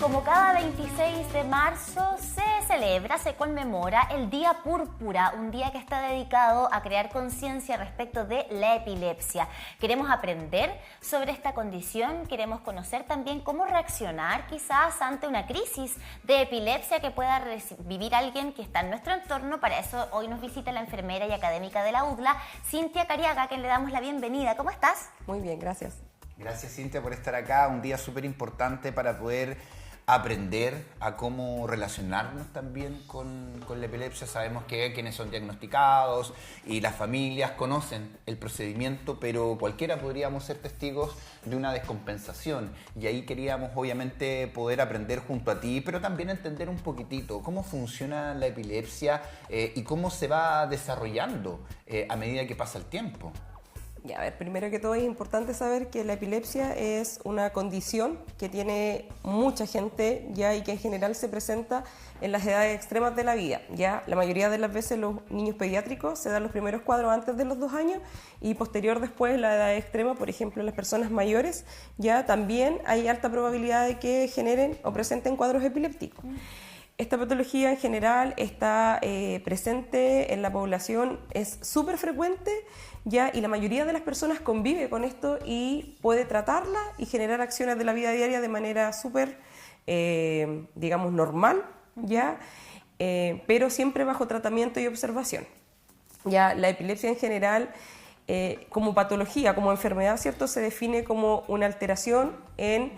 como cada 26 de marzo se conmemora el Día Púrpura, un día que está dedicado a crear conciencia respecto de la epilepsia. Queremos aprender sobre esta condición, queremos conocer también cómo reaccionar quizás ante una crisis de epilepsia que pueda vivir alguien que está en nuestro entorno. Para eso hoy nos visita la enfermera y académica de la UDLA, Cintia Cariaga, a quien le damos la bienvenida. ¿Cómo estás? Muy bien, gracias. Gracias, Cintia, por estar acá. Un día súper importante para poder aprender a cómo relacionarnos también con la epilepsia. Sabemos que quienes son diagnosticados y las familias conocen el procedimiento, pero cualquiera podríamos ser testigos de una descompensación. Y ahí queríamos, obviamente, poder aprender junto a ti, pero también entender un poquitito cómo funciona la epilepsia y cómo se va desarrollando a medida que pasa el tiempo. Ya, a ver, primero que todo es importante saber que la epilepsia es una condición que tiene mucha gente ya y que en general se presenta en las edades extremas de la vida. Ya la mayoría de las veces los niños pediátricos se dan los primeros cuadros antes de los 2 años y posterior después la edad extrema, por ejemplo, las personas mayores, ya también hay alta probabilidad de que generen o presenten cuadros epilépticos. Esta patología en general está presente en la población, es súper frecuente ya, y la mayoría de las personas convive con esto y puede tratarla y generar acciones de la vida diaria de manera súper, digamos, normal, ya, pero siempre bajo tratamiento y observación. Ya, la epilepsia en general, como patología, como enfermedad, ¿cierto?, se define como una alteración en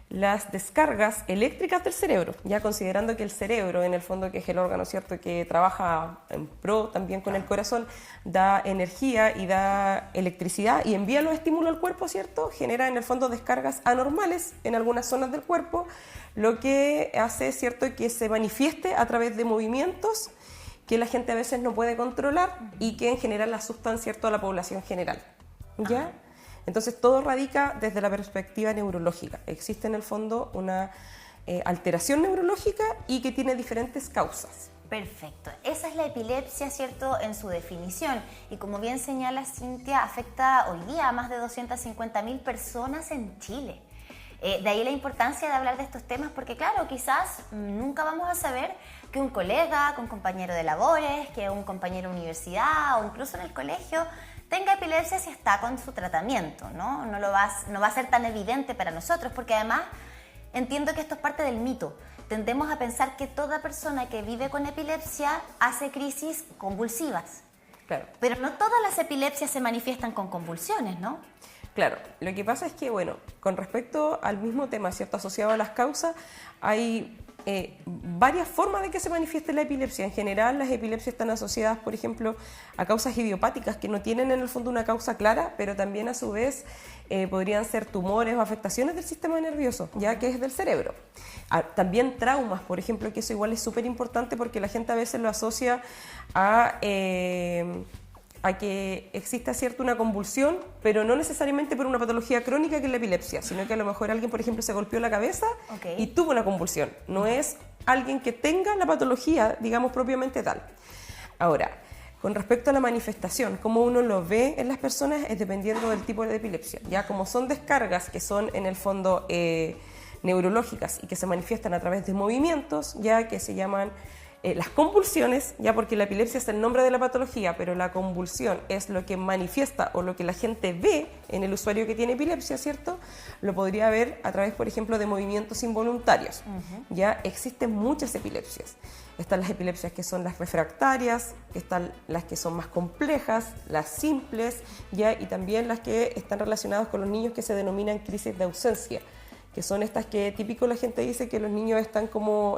las descargas eléctricas del cerebro, ya considerando que el cerebro, en el fondo, que es el órgano, ¿cierto?, que trabaja en pro también con el corazón, da energía y da electricidad y envía los estímulos al cuerpo, ¿cierto?, genera en el fondo descargas anormales en algunas zonas del cuerpo, lo que hace, ¿cierto?, que se manifieste a través de movimientos que la gente a veces no puede controlar y que en general asustan, ¿cierto?, a la población general, ¿ya? Entonces todo radica desde la perspectiva neurológica. Existe en el fondo una alteración neurológica y que tiene diferentes causas. Perfecto. Esa es la epilepsia, ¿cierto?, en su definición. Y como bien señala Cintia, afecta hoy día a más de 250.000 personas en Chile. De ahí la importancia de hablar de estos temas porque, claro, quizás nunca vamos a saber que un colega, que un compañero de labores, que un compañero de universidad o incluso en el colegio tenga epilepsia si está con su tratamiento, ¿no? No va a ser tan evidente para nosotros, porque además entiendo que esto es parte del mito. Tendemos a pensar que toda persona que vive con epilepsia hace crisis convulsivas. Claro. Pero no todas las epilepsias se manifiestan con convulsiones, ¿no? Claro, lo que pasa es que, bueno, con respecto al mismo tema, ¿cierto?, asociado a las causas, hay varias formas de que se manifieste la epilepsia. En general, las epilepsias están asociadas, por ejemplo, a causas idiopáticas que no tienen en el fondo una causa clara, pero también a su vez podrían ser tumores o afectaciones del sistema nervioso, ya que es del cerebro. También traumas, por ejemplo, que eso igual es súper importante porque la gente a veces lo asocia a que exista, ¿cierto?, una convulsión, pero no necesariamente por una patología crónica que es la epilepsia, sino que a lo mejor alguien, por ejemplo, se golpeó la cabeza y tuvo una convulsión. No es alguien que tenga la patología, digamos, propiamente tal. Ahora, con respecto a la manifestación, cómo uno lo ve en las personas es dependiendo del tipo de epilepsia. Ya como son descargas que son en el fondo neurológicas y que se manifiestan a través de movimientos, ya que se llaman las convulsiones, ya porque la epilepsia es el nombre de la patología, pero la convulsión es lo que manifiesta o lo que la gente ve en el usuario que tiene epilepsia, ¿cierto? Lo podría ver a través, por ejemplo, de movimientos involuntarios. Ya existen muchas epilepsias. Están las epilepsias que son las refractarias, están las que son más complejas, las simples, ya, y también las que están relacionadas con los niños que se denominan crisis de ausencia, que son estas que típico la gente dice que los niños están como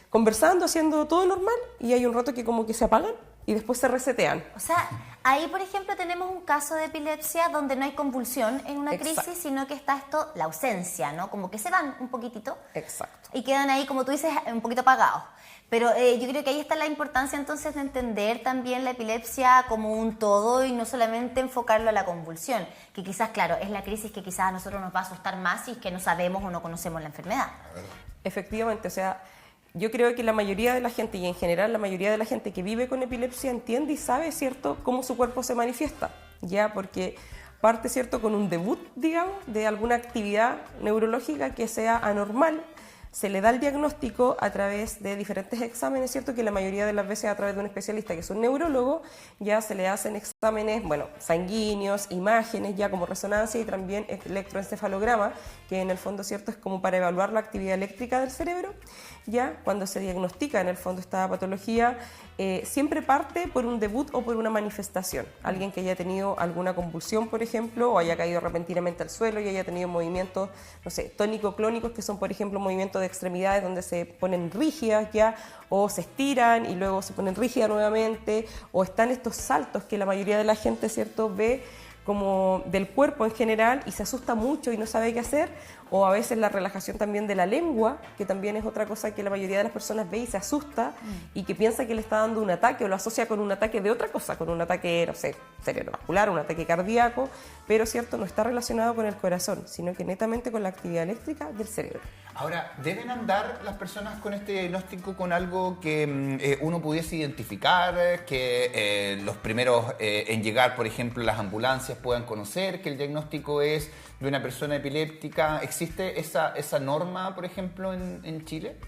conversando, haciendo todo normal y hay un rato que como que se apagan y después se resetean. O sea, ahí por ejemplo tenemos un caso de epilepsia donde no hay convulsión en una crisis, sino que está la ausencia, ¿no? Como que se van un poquitito. Exacto. Y quedan ahí, como tú dices, un poquito apagados. Pero yo creo que ahí está la importancia entonces de entender también la epilepsia como un todo y no solamente enfocarlo a la convulsión, que quizás, claro, es la crisis que quizás a nosotros nos va a asustar más si es que no sabemos o no conocemos la enfermedad. Efectivamente, o sea, yo creo que la mayoría de la gente, y en general la mayoría de la gente que vive con epilepsia entiende y sabe, ¿cierto?, cómo su cuerpo se manifiesta, ya, porque parte, ¿cierto?, con un debut, digamos, de alguna actividad neurológica que sea anormal se le da el diagnóstico a través de diferentes exámenes, ¿cierto? Que la mayoría de las veces a través de un especialista que es un neurólogo, ya se le hacen exámenes, bueno, sanguíneos, imágenes ya como resonancia y también electroencefalograma, que en el fondo, ¿cierto? Es como para evaluar la actividad eléctrica del cerebro. Ya cuando se diagnostica en el fondo esta patología, siempre parte por un debut o por una manifestación. Alguien que haya tenido alguna convulsión, por ejemplo, o haya caído repentinamente al suelo y haya tenido movimientos, no sé, tónico-clónicos, que son, por ejemplo, movimientos de extremidades donde se ponen rígidas ya, o se estiran y luego se ponen rígidas nuevamente, o están estos saltos que la mayoría de la gente, ¿cierto?, ve como del cuerpo en general y se asusta mucho y no sabe qué hacer, o a veces la relajación también de la lengua, que también es otra cosa que la mayoría de las personas ve y se asusta y que piensa que le está dando un ataque o lo asocia con un ataque de otra cosa, con un ataque, no sé, cerebrovascular, un ataque cardíaco, pero cierto, no está relacionado con el corazón, sino que netamente con la actividad eléctrica del cerebro. Ahora, ¿deben andar las personas con este diagnóstico con algo que uno pudiese identificar, que los primeros en llegar, por ejemplo, las ambulancias puedan conocer que el diagnóstico es de una persona epiléptica? ¿Existe esa norma, por ejemplo, en Chile?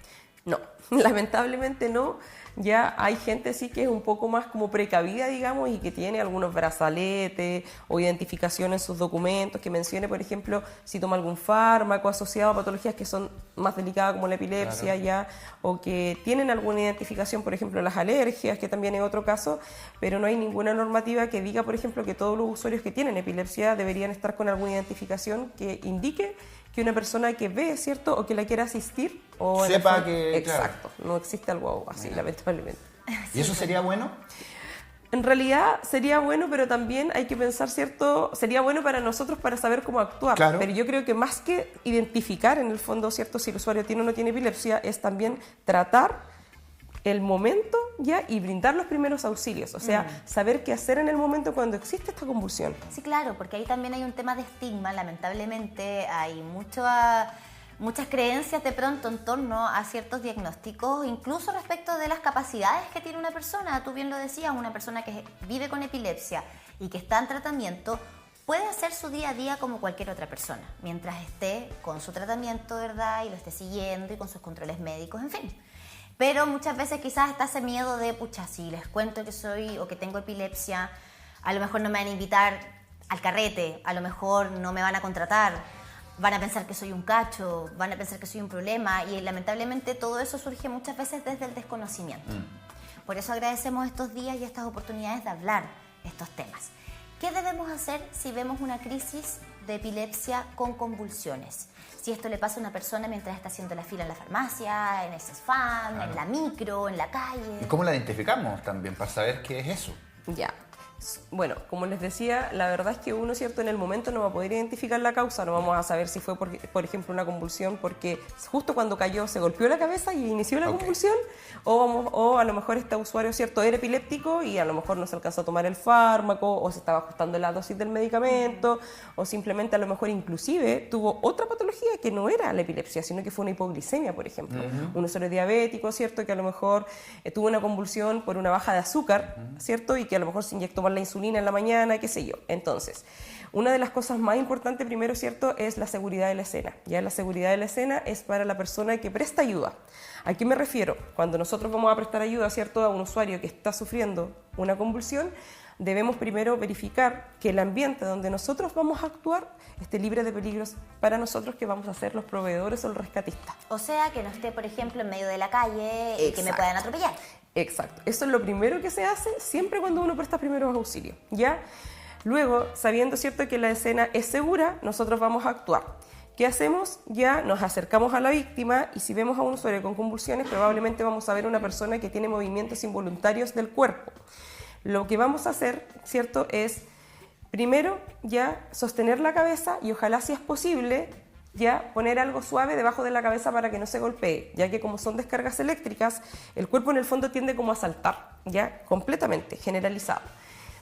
No, lamentablemente no. Ya hay gente sí que es un poco más como precavida, digamos, y que tiene algunos brazaletes o identificación en sus documentos, que mencione, por ejemplo, si toma algún fármaco asociado a patologías que son más delicadas como la epilepsia, claro, ya, o que tienen alguna identificación, por ejemplo, las alergias, que también es otro caso, pero no hay ninguna normativa que diga, por ejemplo, que todos los usuarios que tienen epilepsia deberían estar con alguna identificación que indique que una persona que ve, ¿cierto?, o que la quiera asistir, o sepa que... Exacto, claro, no existe algo así, mira, lamentablemente. ¿Y eso sería bueno? En realidad sería bueno, pero también hay que pensar, ¿cierto? Sería bueno para nosotros para saber cómo actuar. Claro. Pero yo creo que más que identificar en el fondo, ¿cierto?, si el usuario tiene o no tiene epilepsia, es también tratar el momento ya y brindar los primeros auxilios, o sea, saber qué hacer en el momento cuando existe esta convulsión. Sí, claro, porque ahí también hay un tema de estigma, lamentablemente hay muchas creencias de pronto en torno a ciertos diagnósticos, incluso respecto de las capacidades que tiene una persona. Tú bien lo decías, una persona que vive con epilepsia y que está en tratamiento puede hacer su día a día como cualquier otra persona, mientras esté con su tratamiento, ¿verdad?, y lo esté siguiendo y con sus controles médicos, en fin. Pero muchas veces quizás está ese miedo de, pucha, si les cuento que soy o que tengo epilepsia, a lo mejor no me van a invitar al carrete, a lo mejor no me van a contratar, van a pensar que soy un cacho, van a pensar que soy un problema, y lamentablemente todo eso surge muchas veces desde el desconocimiento. Por eso agradecemos estos días y estas oportunidades de hablar estos temas. ¿Qué debemos hacer si vemos una crisis de epilepsia con convulsiones? Si esto le pasa a una persona mientras está haciendo la fila en la farmacia, en el CESFAM, en la micro, en la calle. ¿Y cómo la identificamos también para saber qué es eso? Ya. Bueno, como les decía, la verdad es que uno, ¿cierto?, en el momento no va a poder identificar la causa, no vamos a saber si fue, por ejemplo, una convulsión porque justo cuando cayó se golpeó la cabeza y inició la convulsión, o a lo mejor este usuario, ¿cierto?, era epiléptico y a lo mejor no se alcanzó a tomar el fármaco, o se estaba ajustando la dosis del medicamento, o simplemente a lo mejor inclusive tuvo otra patología que no era la epilepsia, sino que fue una hipoglicemia, por ejemplo. Un usuario diabético, ¿cierto?, que a lo mejor tuvo una convulsión por una baja de azúcar, ¿cierto?, y que a lo mejor se inyectó la insulina en la mañana, qué sé yo. Entonces, una de las cosas más importantes primero, ¿cierto?, es la seguridad de la escena. Ya la seguridad de la escena es para la persona que presta ayuda. ¿A qué me refiero? Cuando nosotros vamos a prestar ayuda, ¿cierto?, a un usuario que está sufriendo una convulsión, debemos primero verificar que el ambiente donde nosotros vamos a actuar esté libre de peligros para nosotros, que vamos a ser los proveedores o el rescatista. O sea, que no esté, por ejemplo, en medio de la calle y que me puedan atropellar. Exacto. Eso es lo primero que se hace siempre cuando uno presta primeros auxilios, ¿ya? Luego, sabiendo, ¿cierto?, que la escena es segura, nosotros vamos a actuar. ¿Qué hacemos? Ya nos acercamos a la víctima y si vemos a un usuario con convulsiones, probablemente vamos a ver una persona que tiene movimientos involuntarios del cuerpo. Lo que vamos a hacer, ¿cierto?, es primero ya sostener la cabeza y ojalá, si es posible, ya poner algo suave debajo de la cabeza para que no se golpee, ya que como son descargas eléctricas, el cuerpo en el fondo tiende como a saltar, ya completamente, generalizado.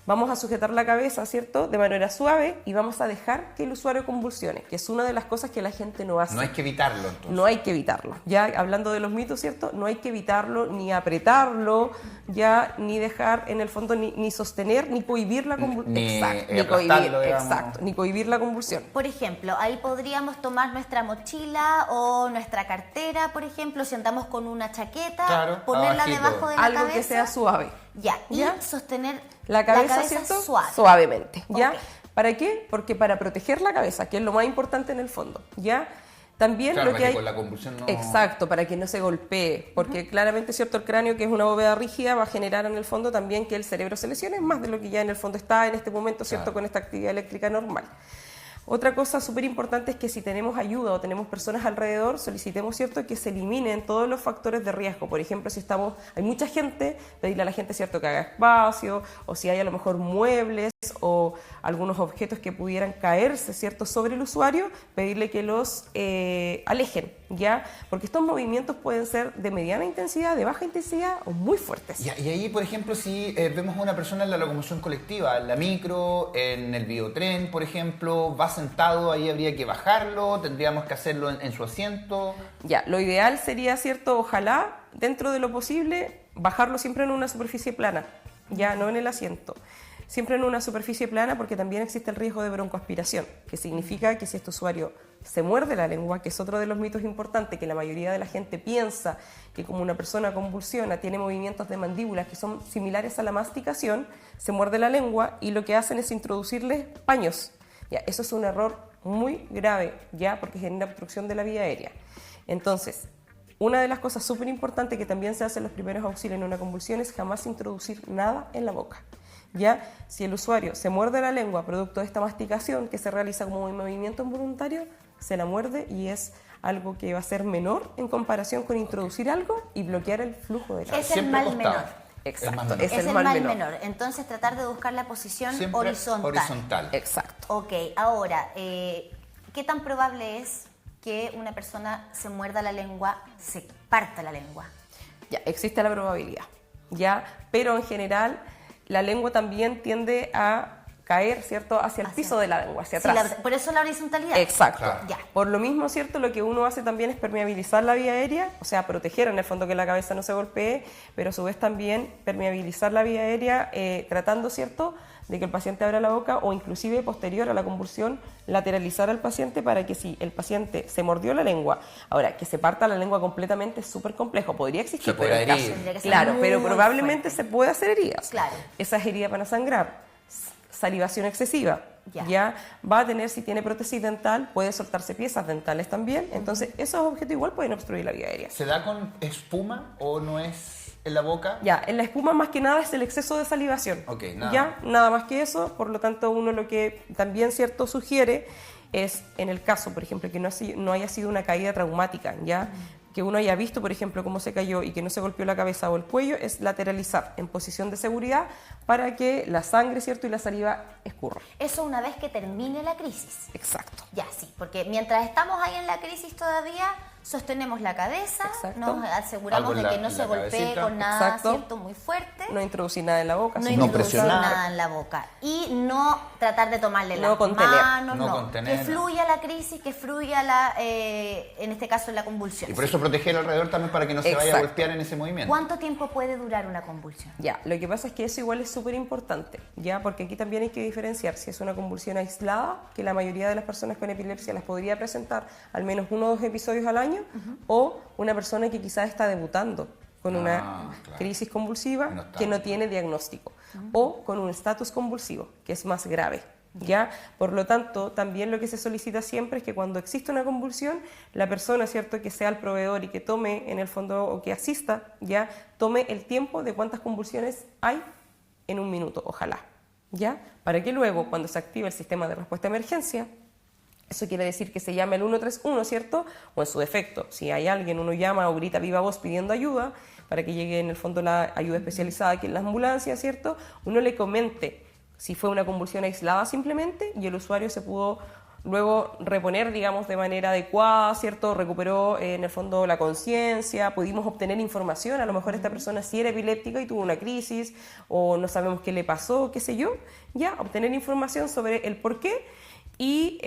Vamos a sujetar la cabeza, ¿cierto?, de manera suave y vamos a dejar que el usuario convulsione, que es una de las cosas que la gente no hace. No hay que evitarlo, entonces. No hay que evitarlo. Ya hablando de los mitos, ¿cierto? No hay que evitarlo, ni apretarlo, ya ni dejar en el fondo, ni sostener, ni cohibir la convulsión. Exacto, ni cohibir, aplastarlo, digamos. exacto, ni cohibir la convulsión. Por ejemplo, ahí podríamos tomar nuestra mochila o nuestra cartera, por ejemplo, si andamos con una chaqueta, Claro, ponerla abajito. debajo de la Algo cabeza. que sea suave. Ya, y ¿Ya? sostener La cabeza, ¿cierto? suave. Suavemente, ¿ya? Ok. ¿Para qué? Porque para proteger la cabeza, que es lo más importante en el fondo, ¿ya? También Claro, lo que para hay... que con la convulsión no... Exacto, para que no se golpee, porque claramente, ¿cierto?, el cráneo, que es una bóveda rígida, va a generar en el fondo también que el cerebro se lesione más de lo que ya en el fondo está en este momento, ¿cierto?, Claro. con esta actividad eléctrica normal. Otra cosa súper importante es que si tenemos ayuda o tenemos personas alrededor, solicitemos, ¿cierto?, que se eliminen todos los factores de riesgo. Por ejemplo, si hay mucha gente, pedirle a la gente, ¿cierto?, que haga espacio, o si hay a lo mejor muebles o algunos objetos que pudieran caerse, ¿cierto?, sobre el usuario, pedirle que los alejen, ¿ya? Porque estos movimientos pueden ser de mediana intensidad, de baja intensidad o muy fuertes. Y ahí, por ejemplo, si vemos a una persona en la locomoción colectiva, en la micro, en el biotren, por ejemplo, va sentado, ahí habría que bajarlo, tendríamos que hacerlo en su asiento. Ya, lo ideal sería, ¿cierto?, ojalá, dentro de lo posible, bajarlo siempre en una superficie plana, ya no en el asiento. Siempre en una superficie plana, porque también existe el riesgo de broncoaspiración, que significa que si este usuario se muerde la lengua, que es otro de los mitos importantes, que la mayoría de la gente piensa que como una persona convulsiona, tiene movimientos de mandíbulas que son similares a la masticación, se muerde la lengua y lo que hacen es introducirles paños. Ya, eso es un error muy grave, ya, porque genera obstrucción de la vía aérea. Entonces, una de las cosas súper importantes que también se hace en los primeros auxilios en una convulsión es jamás introducir nada en la boca. Ya, si el usuario se muerde la lengua producto de esta masticación que se realiza como un movimiento involuntario, se la muerde y es algo que va a ser menor en comparación con introducir algo y bloquear el flujo de la Es el Siempre mal acostado. menor. Exacto, Es el mal menor. Entonces tratar de buscar la posición Siempre horizontal. Exacto. Ok, ahora, ¿qué tan probable es que una persona se muerda la lengua, se parta la lengua? Ya, existe la probabilidad, ya, pero en general la lengua también tiende a caer, ¿cierto?, hacia el piso de la lengua, hacia Sí, atrás. por eso la horizontalidad. Exacto. Claro. Ya. Por lo mismo, ¿cierto?, lo que uno hace también es permeabilizar la vía aérea, o sea, proteger en el fondo que la cabeza no se golpee, pero a su vez también permeabilizar la vía aérea, tratando, ¿cierto?, de que el paciente abra la boca o inclusive posterior a la convulsión lateralizar al paciente para que si el paciente se mordió la lengua, ahora que se parta la lengua completamente es súper complejo, podría existir, Se puede pero en herir. Tendría que ser claro, muy pero probablemente fuerte. se puede hacer heridas. Claro. Esas heridas van a sangrar, salivación excesiva, Ya. ya va a tener, si tiene prótesis dental, puede soltarse piezas dentales también, entonces esos objetos igual pueden obstruir la vía aérea. ¿Se da con espuma o no es en la boca? Ya, en la espuma más que nada es el exceso de salivación. Ok, nada. Ya, nada más que eso, por lo tanto uno lo que también cierto sugiere es, en el caso, por ejemplo, que no haya sido una caída traumática, ya, que uno haya visto, por ejemplo, cómo se cayó y que no se golpeó la cabeza o el cuello, es lateralizar en posición de seguridad para que la sangre, ¿cierto?, y la saliva escurran. Eso una vez que termine la crisis. Exacto. Ya, sí, porque mientras estamos ahí en la crisis todavía, sostenemos la cabeza, Exacto. nos aseguramos Algo en de que la- no en se la golpee cabecita. con nada, Exacto. ¿cierto?, muy fuerte. No introducir nada en la boca. No sí. introducir presionar. nada en la boca. Y no tratar de tomarle No las contener. manos, No no. contener. Que fluya la crisis, que fluya en este caso la convulsión. Y por eso proteger alrededor también para que no se vaya a Exacto. golpear en ese movimiento. ¿Cuánto tiempo puede durar una convulsión? Ya, lo que pasa es que eso igual es súper importante, ya, porque aquí también hay que diferenciar si es una convulsión aislada, que la mayoría de las personas con epilepsia las podría presentar al menos 1 o 2 episodios al año, o una persona que quizás está debutando con una claro. crisis convulsiva No está. que no tiene diagnóstico, o con un estatus convulsivo, que es más grave. ¿Ya? Por lo tanto, también lo que se solicita siempre es que cuando existe una convulsión, la persona, ¿cierto?, que sea el proveedor y que tome en el fondo o que asista, ya tome el tiempo de cuántas convulsiones hay en un minuto, ojalá, ¿ya? Para que luego, cuando se active el sistema de respuesta a emergencia, eso quiere decir que se llame al 131, ¿cierto? O en su defecto, si hay alguien, uno llama o grita a viva voz pidiendo ayuda, para que llegue en el fondo la ayuda especializada aquí en la ambulancia, ¿cierto? Uno le comente si fue una convulsión aislada simplemente y el usuario se pudo luego reponer, digamos, de manera adecuada, ¿cierto? Recuperó en el fondo la conciencia, pudimos obtener información, a lo mejor esta persona sí era epiléptica y tuvo una crisis, o no sabemos qué le pasó, qué sé yo, ya, obtener información sobre el por qué y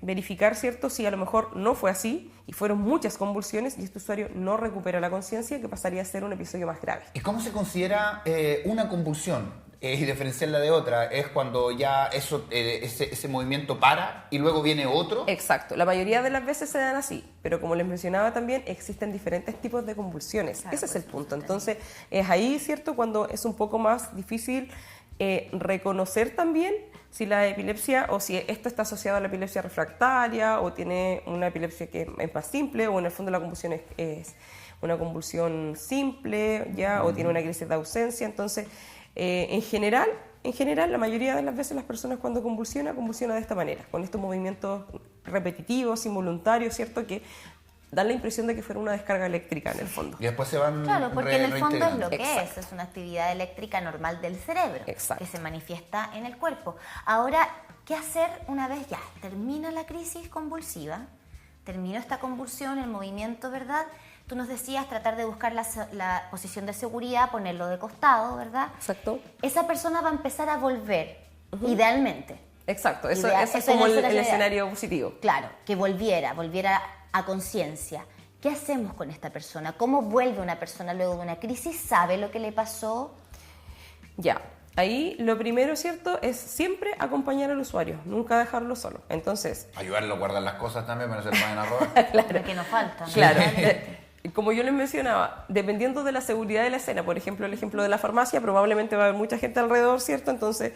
verificar, ¿cierto?, si a lo mejor no fue así y fueron muchas convulsiones y este usuario no recupera la conciencia, que pasaría a ser un episodio más grave. ¿Y cómo se considera una convulsión? Y diferenciarla de otra, es cuando ya ese movimiento para y luego viene otro. Exacto, la mayoría de las veces se dan así, pero como les mencionaba también, existen diferentes tipos de convulsiones. Claro, ese es el punto. Entonces, es ahí, ¿cierto?, cuando es un poco más difícil reconocer también si la epilepsia o si esto está asociado a la epilepsia refractaria o tiene una epilepsia que es más simple o en el fondo la convulsión es una convulsión simple, ya, o tiene una crisis de ausencia. Entonces, en general, la mayoría de las veces las personas cuando convulsiona de esta manera, con estos movimientos repetitivos, involuntarios, ¿cierto?, que dan la impresión de que fuera una descarga eléctrica en el fondo. Y después se van Claro, porque en el fondo es lo que Exacto. es una actividad eléctrica normal del cerebro, Exacto. que se manifiesta en el cuerpo. Ahora, ¿qué hacer una vez ya termina la crisis convulsiva? Terminó esta convulsión, el movimiento, ¿verdad? Tú nos decías tratar de buscar la posición de seguridad, ponerlo de costado, ¿verdad? Exacto. Esa persona va a empezar a volver, idealmente. Exacto, eso Ideal, es eso como es el la escenario positivo. Claro, que volviera a conciencia. ¿Qué hacemos con esta persona? ¿Cómo vuelve una persona luego de una crisis? ¿Sabe lo que le pasó? Ya, ahí lo primero, ¿cierto?, es siempre acompañar al usuario, nunca dejarlo solo. Entonces, ayudarlo a guardar las cosas también para no se lo vayan a robar. Lo que nos falta, ¿no? claro, como yo les mencionaba, dependiendo de la seguridad de la escena, por ejemplo, el ejemplo de la farmacia, probablemente va a haber mucha gente alrededor, ¿cierto? Entonces,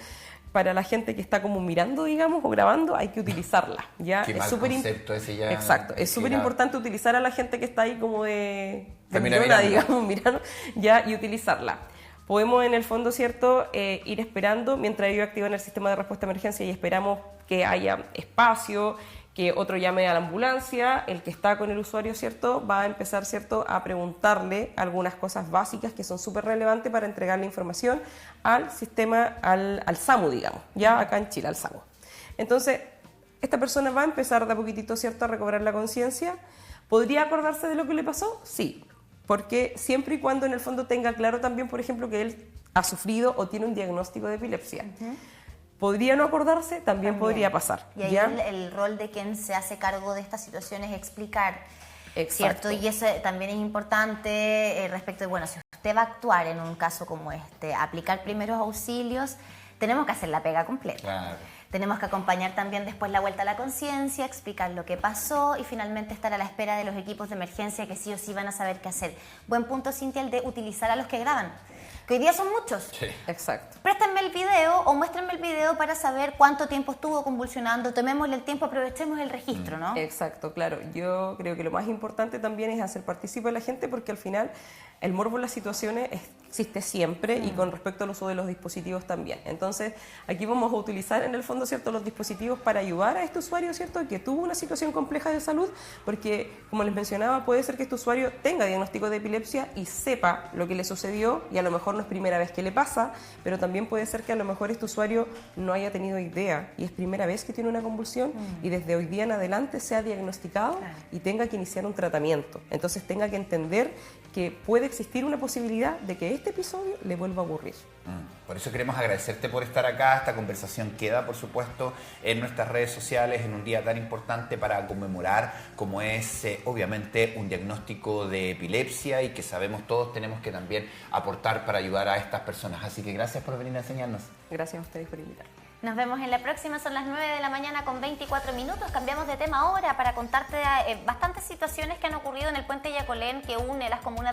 para la gente que está como mirando, digamos, o grabando, hay que utilizarla, ¿ya? Qué es mal súper concepto ese ya. Exacto, es súper importante utilizar a la gente que está ahí como de Mira, mirona, mirando. digamos, mirando, ya, y utilizarla. Podemos, en el fondo, ¿cierto?, ir esperando mientras ellos activan el sistema de respuesta a emergencia y esperamos que haya espacio, que otro llame a la ambulancia. El que está con el usuario, ¿cierto?, va a empezar, ¿cierto?, a preguntarle algunas cosas básicas que son súper relevantes para entregar la información al sistema, al SAMU, digamos, ya acá en Chile, al SAMU. Entonces, esta persona va a empezar de a poquitito, ¿cierto?, a recobrar la conciencia. ¿Podría acordarse de lo que le pasó? Sí, porque siempre y cuando en el fondo tenga claro también, por ejemplo, que él ha sufrido o tiene un diagnóstico de epilepsia. ¿Podría no acordarse? También podría pasar. Y ahí ¿ya? el rol de quien se hace cargo de estas situaciones es explicar, Exacto. ¿cierto? Y eso también es importante respecto de, bueno, si usted va a actuar en un caso como este, aplicar primeros auxilios, tenemos que hacer la pega completa. Claro. Tenemos que acompañar también después la vuelta a la conciencia, explicar lo que pasó y finalmente estar a la espera de los equipos de emergencia que sí o sí van a saber qué hacer. Buen punto, Cintia, el de utilizar a los que graban, que hoy día son muchos. Sí. Exacto. Préstenme el video o muéstrenme el video para saber cuánto tiempo estuvo convulsionando, tomémosle el tiempo, aprovechemos el registro, ¿no? Exacto, claro. Yo creo que lo más importante también es hacer partícipe a la gente porque al final el morbo en las situaciones existe siempre y con respecto al uso de los dispositivos también. Entonces, aquí vamos a utilizar en el fondo, ¿cierto?, los dispositivos para ayudar a este usuario, ¿cierto?, que tuvo una situación compleja de salud, porque, como les mencionaba, puede ser que este usuario tenga diagnóstico de epilepsia y sepa lo que le sucedió y a lo mejor no es primera vez que le pasa, pero también puede ser que a lo mejor este usuario no haya tenido idea y es primera vez que tiene una convulsión y desde hoy día en adelante sea diagnosticado y tenga que iniciar un tratamiento. Entonces tenga que entender que puede existir una posibilidad de que este episodio le vuelva a ocurrir. Por eso queremos agradecerte por estar acá. Esta conversación queda, por supuesto, en nuestras redes sociales en un día tan importante para conmemorar como es, obviamente, un diagnóstico de epilepsia y que sabemos todos tenemos que también aportar para ayudar a estas personas. Así que gracias por venir a enseñarnos. Gracias a ustedes por invitarme. Nos vemos en la próxima, son las 9 de la mañana con 24 minutos. Cambiamos de tema ahora para contarte bastantes situaciones que han ocurrido en el puente Yacolén que une las comunas